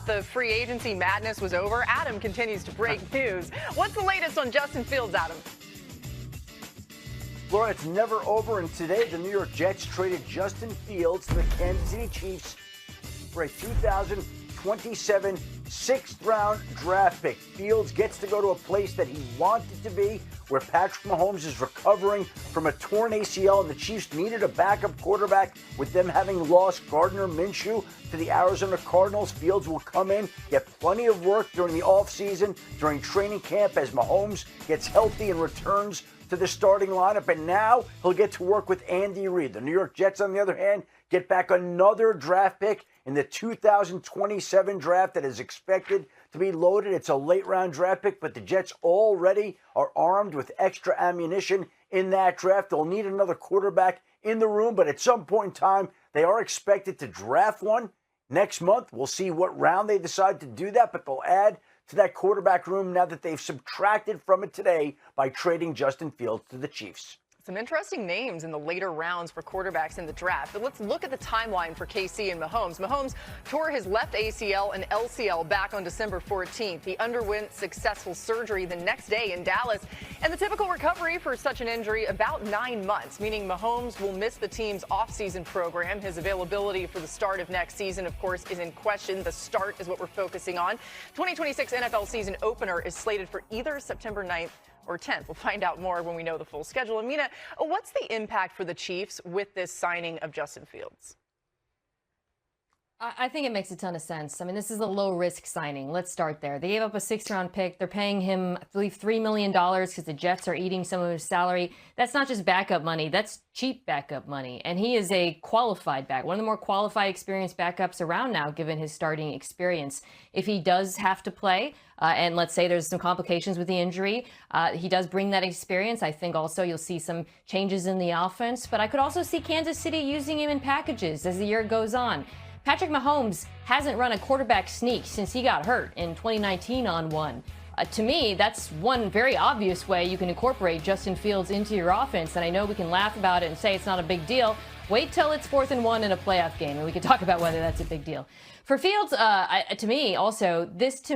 The free agency madness was over. Adam continues to break news. What's the latest on Justin Fields, Adam? Laura, it's never over, and today the New York Jets traded Justin Fields to the Kansas City Chiefs for a 2027 sixth-round draft pick. Fields gets to go to a place that he wanted to be, where Patrick Mahomes is recovering from a torn ACL, and the Chiefs needed a backup quarterback with them having lost Gardner Minshew to the Arizona Cardinals. Fields will come in, get plenty of work during the offseason, during training camp as Mahomes gets healthy and returns to the starting lineup, and now he'll get to work with Andy Reid. The New York Jets, on the other hand, get back another draft pick in the 2027 draft that is expected to be loaded. It's a late-round draft pick, but the Jets already are armed with extra ammunition in that draft. They'll need another quarterback in the room, but at some point in time, they are expected to draft one next month. We'll see what round they decide to do that, but they'll add to that quarterback room now that they've subtracted from it today by trading Justin Fields to the Chiefs. Some interesting names in the later rounds for quarterbacks in the draft. But let's look at the timeline for KC and Mahomes. Mahomes tore his left ACL and LCL back on December 14th. He underwent successful surgery the next day in Dallas. And the typical recovery for such an injury, about 9 months, meaning Mahomes will miss the team's offseason program. His availability for the start of next season, of course, is in question. The start is what we're focusing on. 2026 NFL season opener is slated for either September 9th or 10th. We'll find out more when we know the full schedule. Amina, what's the impact for the Chiefs with this signing of Justin Fields? I think it makes a ton of sense. I mean, this is a low-risk signing. Let's start there. They gave up a sixth-round pick. They're paying him, I believe, $3 million because the Jets are eating some of his salary. That's not just backup money. That's cheap backup money. And he is a qualified back, one of the more qualified, experienced backups around now, given his starting experience. If he does have to play, and let's say there's some complications with the injury, he does bring that experience. I think also you'll see some changes in the offense. But I could also see Kansas City using him in packages as the year goes on. Patrick Mahomes hasn't run a quarterback sneak since he got hurt in 2019 on one. To me, that's one very obvious way you can incorporate Justin Fields into your offense. And I know we can laugh about it and say it's not a big deal. Wait till it's 4th and 1 in a playoff game, and we can talk about whether that's a big deal. For Fields, to me, also,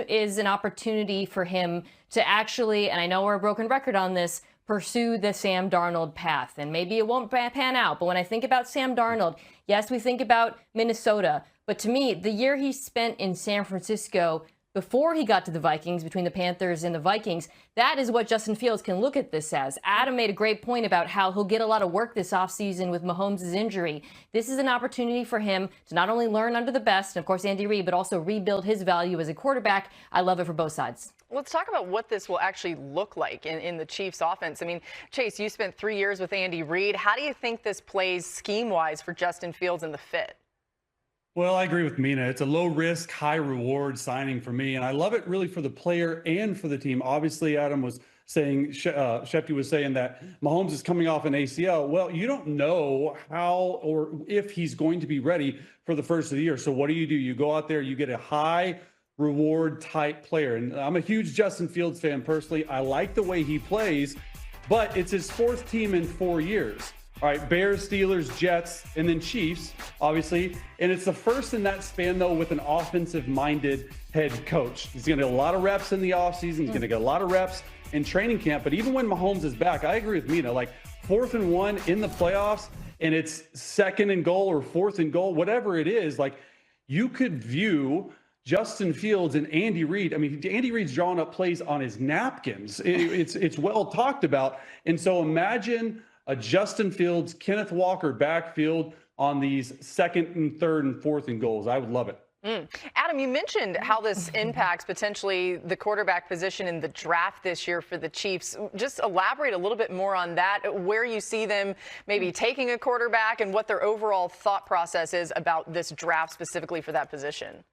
is an opportunity for him to actually, and I know we're a broken record on this, pursue the Sam Darnold path. And maybe it won't pan out, but when I think about Sam Darnold, yes, we think about Minnesota, but to me, the year he spent in San Francisco before he got to the Vikings, between the Panthers and the Vikings, that is what Justin Fields can look at this as. Adam made a great point about how he'll get a lot of work this offseason with Mahomes' injury. This is an opportunity for him to not only learn under the best, and of course Andy Reid, but also rebuild his value as a quarterback. I love it for both sides. Let's talk about what this will actually look like in the Chiefs offense. I mean, Chase, you spent 3 years with Andy Reid. How do you think this plays scheme-wise for Justin Fields and the fit? Well, I agree with Mina. It's a low-risk, high-reward signing for me, and I love it really for the player and for the team. Obviously, Adam was saying, Schefter was saying that Mahomes is coming off an ACL. Well, you don't know how or if he's going to be ready for the first of the year. So what do? You go out there, you get a high-reward type player. And I'm a huge Justin Fields fan personally. I like the way he plays, but it's his 4th team in 4 years. All right, Bears, Steelers, Jets, and then Chiefs, obviously. And it's the first in that span, though, with an offensive-minded head coach. He's going to get a lot of reps in the offseason. He's going to get a lot of reps in training camp. But even when Mahomes is back, I agree with Mina, like 4th and 1 in the playoffs, and it's 2nd and goal or 4th and goal, whatever it is, like you could view Justin Fields and Andy Reid. I mean, Andy Reid's drawing up plays on his napkins. It's well talked about. And so imagine a Justin Fields, Kenneth Walker backfield on these 2nd and 3rd and 4th and goals. I would love it. Adam, you mentioned how this impacts potentially the quarterback position in the draft this year for the Chiefs. Just elaborate a little bit more on that, where you see them maybe taking a quarterback and what their overall thought process is about this draft specifically for that position.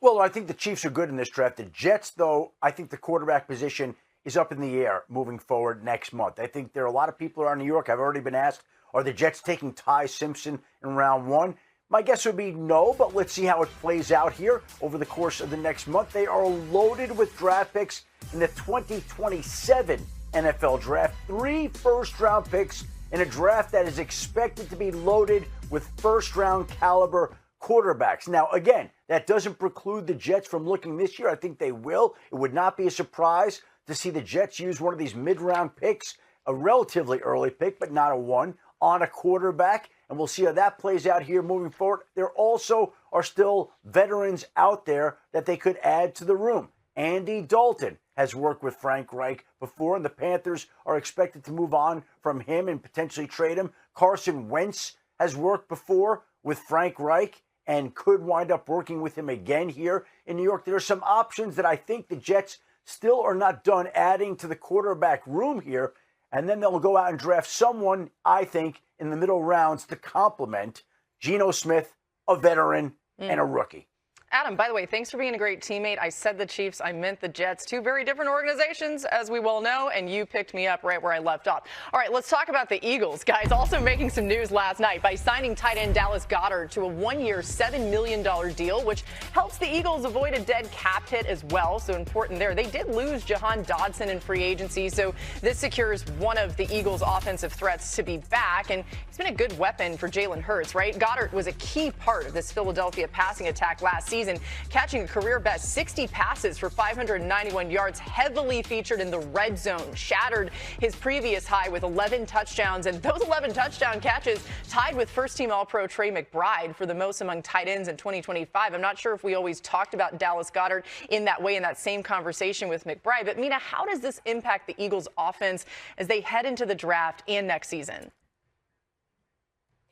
Well, I think the Chiefs are good in this draft. The Jets, though, I think the quarterback position is up in the air moving forward next month. I think there are a lot of people around New York. I've already been asked, are the Jets taking Ty Simpson in round 1? My guess would be no, but let's see how it plays out here over the course of the next month. They are loaded with draft picks in the 2027 NFL draft. 3 first-round picks in a draft that is expected to be loaded with first-round caliber quarterbacks. Now, again, that doesn't preclude the Jets from looking this year. I think they will. It would not be a surprise to see the Jets use one of these mid-round picks, a relatively early pick, but not a one, on a quarterback. And we'll see how that plays out here moving forward. There also are still veterans out there that they could add to the room. Andy Dalton has worked with Frank Reich before, and the Panthers are expected to move on from him and potentially trade him. Carson Wentz has worked before with Frank Reich and could wind up working with him again here in New York. There are some options that I think the Jets still are not done adding to the quarterback room here, and then they'll go out and draft someone, I think, in the middle rounds to complement Geno Smith, a veteran, and a rookie. Adam, by the way, thanks for being a great teammate. I said the Chiefs, I meant the Jets. Two very different organizations, as we well know, and you picked me up right where I left off. All right, let's talk about the Eagles, guys. Also making some news last night by signing tight end Dallas Goedert to a one-year, $7 million deal, which helps the Eagles avoid a dead cap hit as well, so important there. They did lose Jahan Dodson in free agency, so this secures one of the Eagles' offensive threats to be back, and he's been a good weapon for Jalen Hurts, right? Goedert was a key part of this Philadelphia passing attack last season, catching a career-best 60 passes for 591 yards, heavily featured in the red zone, shattered his previous high with 11 touchdowns, and those 11 touchdown catches tied with first-team All-Pro Trey McBride for the most among tight ends in 2025. I'm not sure if we always talked about Dallas Goedert in that way, in that same conversation with McBride, but Mina, how does this impact the Eagles' offense as they head into the draft and next season?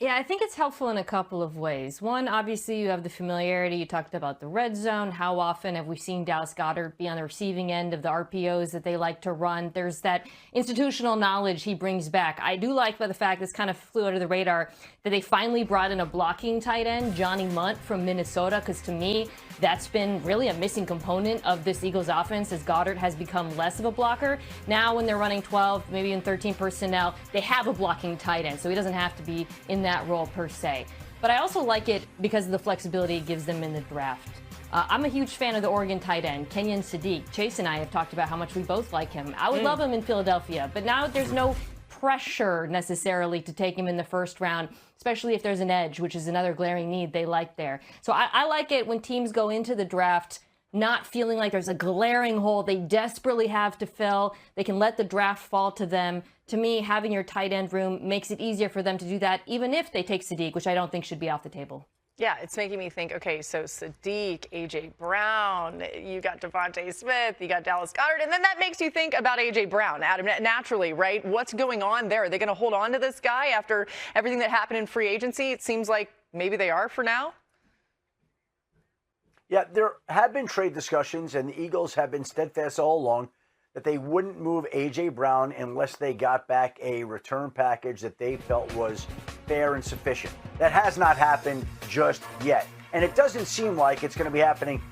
Yeah, I think it's helpful in a couple of ways. One, obviously, you have the familiarity. You talked about the red zone. How often have we seen Dallas Goedert be on the receiving end of the RPOs that they like to run? There's that institutional knowledge he brings back. I do like the fact this kind of flew under the radar that they finally brought in a blocking tight end, Johnny Munt from Minnesota, because to me, that's been really a missing component of this Eagles offense as Goedert has become less of a blocker. Now when they're running 12, maybe in 13 personnel, they have a blocking tight end, so he doesn't have to be in that role per se. But I also like it because of the flexibility it gives them in the draft. I'm a huge fan of the Oregon tight end, Kenyon Sadiq. Chase and I have talked about how much we both like him. I would love him in Philadelphia, but now there's no pressure necessarily to take him in the first round, especially if there's an edge, which is another glaring need they like there. So I like it when teams go into the draft not feeling like there's a glaring hole they desperately have to fill. They can let the draft fall to them. To me, having your tight end room makes it easier for them to do that, even if they take Sadiq, which I don't think should be off the table. Yeah, it's making me think, okay, so Sadiq, A.J. Brown, you got Devontae Smith, you got Dallas Goedert, and then that makes you think about A.J. Brown, Adam, naturally, right? What's going on there? Are they going to hold on to this guy after everything that happened in free agency? It seems like maybe they are for now. Yeah, there have been trade discussions, and the Eagles have been steadfast all along that they wouldn't move A.J. Brown unless they got back a return package that they felt was fair and sufficient. That has not happened just yet, and it doesn't seem like it's going to be happening